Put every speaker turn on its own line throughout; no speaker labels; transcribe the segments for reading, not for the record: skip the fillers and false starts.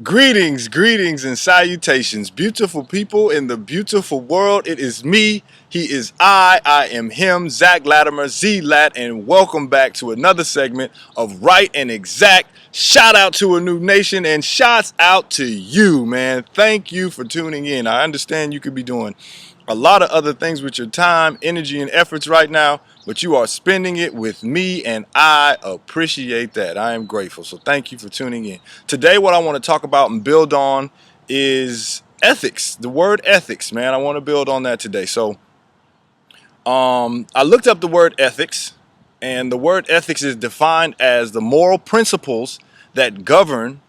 Greetings, and salutations, beautiful people in the beautiful world. It is me, he is I am him, Zach Latimer, Z-Lat, and welcome back to another segment of Right and Exact. Shout out to a new nation and shouts out to you, man. Thank you for tuning in. I understand you could be doing a lot of other things with your time, energy, and efforts right now, but you are spending it with me, and I appreciate that. I am grateful. So thank you for tuning in. Today, what I want to talk about and build on is ethics. The word ethics, man. I want to build on that today. So I looked up the word ethics, and the word ethics is defined as the moral principles that govern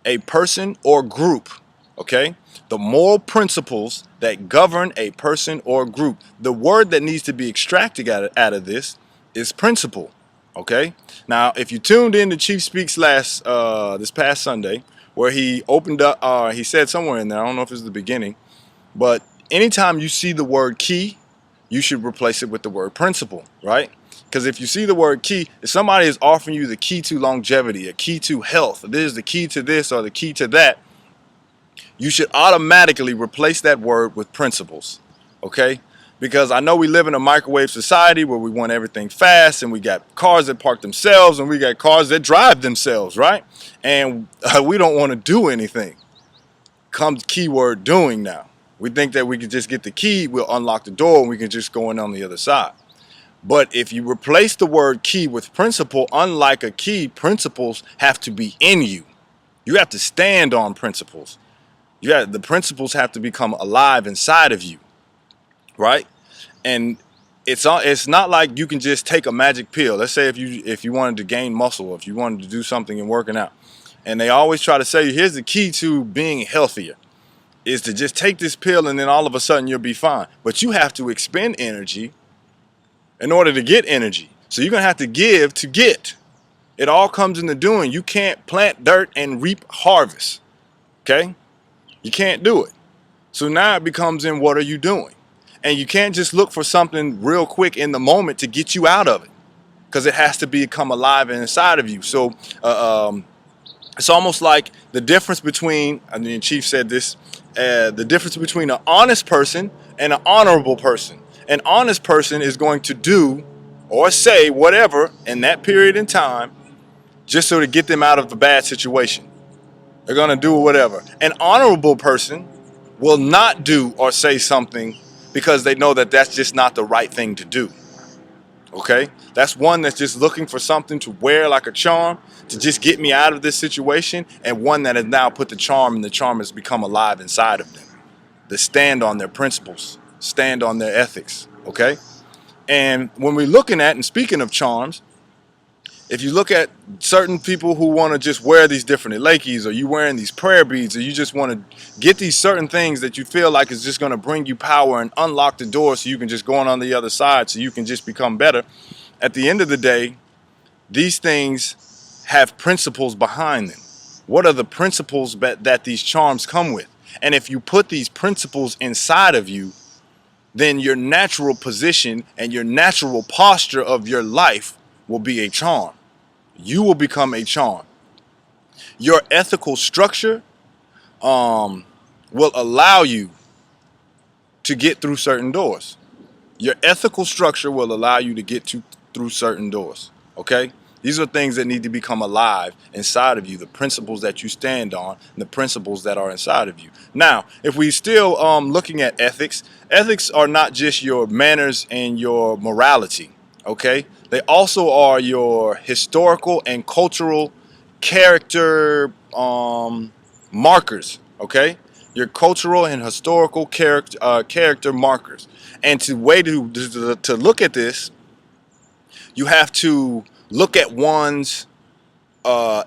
a person or group. Okay? The moral principles that govern a person or group. The word that needs to be extracted out of this is principle. Okay? Now, if you tuned in to Chief Speaks this past Sunday, where he opened up, he said somewhere in there, I don't know if it's the beginning, but anytime you see the word key, you should replace it with the word principle, right? Because if you see the word key, if somebody is offering you the key to longevity, a key to health, this is the key to this or the key to that, you should automatically replace that word with principles, okay? Because I know we live in a microwave society where we want everything fast, and we got cars that park themselves, and we got cars that drive themselves, right? And we don't want to do anything. Comes keyword doing now. We think that we can just get the key, we'll unlock the door, and we can just go in on the other side. But if you replace the word key with principle, unlike a key, principles have to be in you. You have to stand on principles. The principles have to become alive inside of you, right? And it's not like you can just take a magic pill. Let's say if you wanted to gain muscle, if you wanted to do something in working out, and they always try to say, here's the key to being healthier, is to just take this pill and then all of a sudden you'll be fine. But you have to expend energy in order to get energy. So you're gonna have to give to get. It all comes in the doing. You can't plant dirt and reap harvest. Okay? You can't do it. So now it becomes in what are you doing? And you can't just look for something real quick in the moment to get you out of it, because it has to become alive inside of you. So it's almost like the difference between, I mean, Chief said this, the difference between an honest person and an honorable person. An honest person is going to do or say whatever in that period in time just so to get them out of a bad situation. They're going to do whatever. An honorable person will not do or say something because they know that that's just not the right thing to do. Okay? That's one that's just looking for something to wear like a charm to just get me out of this situation, and one that has now put the charm, and the charm has become alive inside of them. They stand on their principles, stand on their ethics. Okay? And when we're looking at, and speaking of charms, if you look at certain people who want to just wear these different Lakis, or you wearing these prayer beads, or you just want to get these certain things that you feel like is just going to bring you power and unlock the door so you can just go on the other side, so you can just become better. At the end of the day, these things have principles behind them. What are the principles that these charms come with? And if you put these principles inside of you, then your natural position and your natural posture of your life will be a charm. You will become a charm. Your ethical structure will allow you to get through certain doors. Your ethical structure will allow you to get through certain doors. Okay? These are things that need to become alive inside of you, the principles that you stand on, and the principles that are inside of you. Now, if we still looking at ethics, ethics are not just your manners and your morality. Okay? They also are your historical and cultural character markers. Okay? Your cultural and historical character markers. And to look at this, you have to look at one's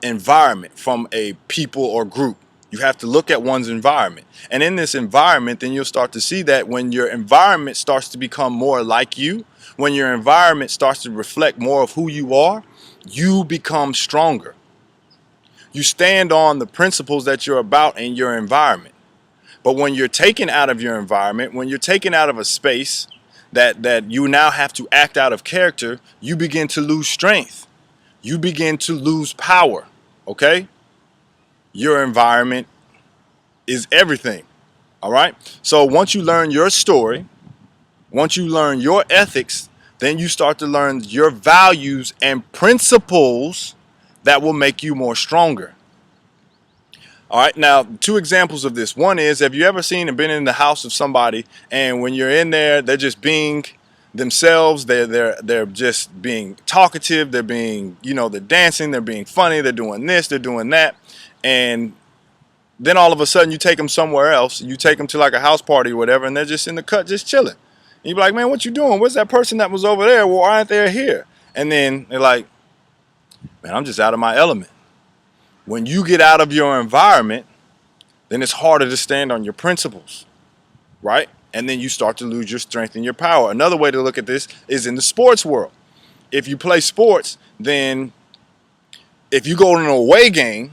environment from a people or group. You have to look at one's environment. And in this environment, then you'll start to see that when your environment starts to become more like you, when your environment starts to reflect more of who you are, you become stronger. You stand on the principles that you're about in your environment. But when you're taken out of your environment, when you're taken out of a space that you now have to act out of character, you begin to lose strength. You begin to lose power, okay? Your environment is everything. All right. So once you learn your story, once you learn your ethics, then you start to learn your values and principles that will make you more stronger. All right, now two examples of this. One is, have you ever seen and been in the house of somebody, and when you're in there, they're just being themselves. They're just being talkative. They're being, they're dancing. They're being funny. They're doing this. They're doing that, and then all of a sudden you take them somewhere else. You take them to like a house party or whatever, and they're just in the cut, just chilling. And you be like, man, what you doing? Where's that person that was over there? Well, why aren't they here? And then they're like, man, I'm just out of my element. When you get out of your environment, then it's harder to stand on your principles, right? And then you start to lose your strength and your power. Another way to look at this is in the sports world. If you play sports, then if you go to an away game,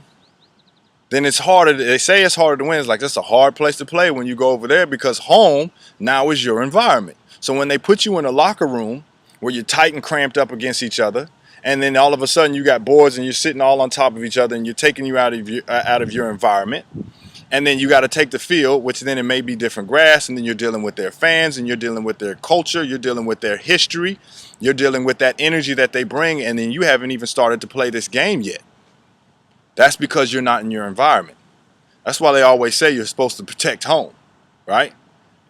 then it's harder. They say it's harder to win. It's like, that's a hard place to play when you go over there, because home now is your environment. So when they put you in a locker room where you're tight and cramped up against each other, and then all of a sudden you got boards and you're sitting all on top of each other, and you're taking you out of your environment. And then you got to take the field, which then it may be different grass, and then you're dealing with their fans, and you're dealing with their culture, you're dealing with their history, you're dealing with that energy that they bring, and then you haven't even started to play this game yet. That's because you're not in your environment. That's why they always say you're supposed to protect home, right?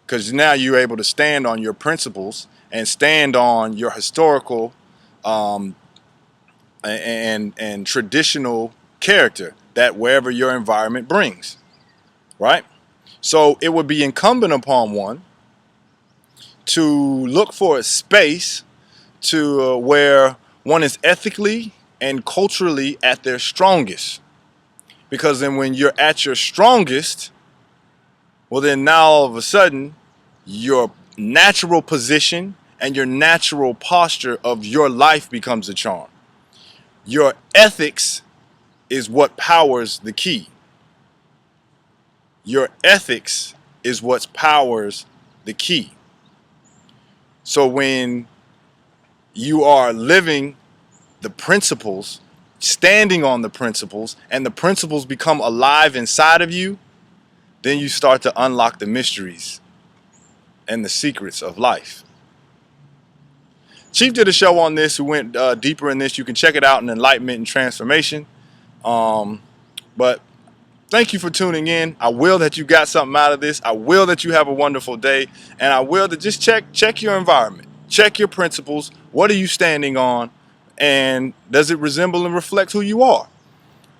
Because now you're able to stand on your principles and stand on your historical and traditional character that wherever your environment brings, right? So it would be incumbent upon one to look for a space to where one is ethically and culturally at their strongest. Because then when you're at your strongest, well, then now all of a sudden your natural position and your natural posture of your life becomes a charm. Your ethics is what powers the key. Your ethics is what powers the key. So when you are living the principles, standing on the principles, and the principles become alive inside of you, then you start to unlock the mysteries and the secrets of life. Chief did a show on this who went deeper in this. You can check it out in Enlightenment and Transformation. But thank you for tuning in. I will that you got something out of this. I will that you have a wonderful day. And I will that just check your environment. Check your principles. What are you standing on? And does it resemble and reflect who you are?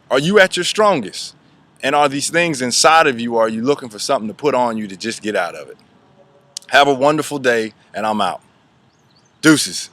Are you at your strongest? And are these things inside of you, or are you looking for something to put on you to just get out of it? Have a wonderful day, and I'm out. Deuces.